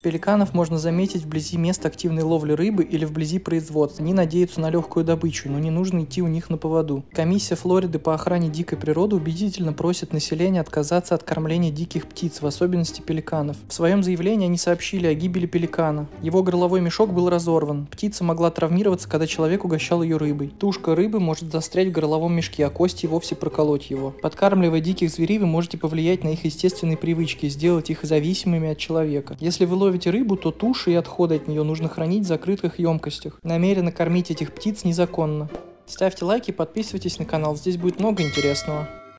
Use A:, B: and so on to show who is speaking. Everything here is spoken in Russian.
A: Пеликанов можно заметить вблизи мест активной ловли рыбы или вблизи производства. Они надеются на легкую добычу, но не нужно идти у них на поводу. Комиссия Флориды по охране дикой природы убедительно просит население отказаться от кормления диких птиц, в особенности пеликанов. В своем заявлении они сообщили о гибели пеликана. Его горловой мешок был разорван. Птица могла травмироваться, когда человек угощал ее рыбой. Тушка рыбы может застрять в горловом мешке, а кости и вовсе проколоть его. Подкармливая диких зверей, вы можете повлиять на их естественные привычки и сделать их зависимыми от человека. Если вы ловите рыбу, то туши и отходы от нее нужно хранить в закрытых емкостях. Намеренно кормить этих птиц незаконно. Ставьте лайки и подписывайтесь на канал, здесь будет много интересного.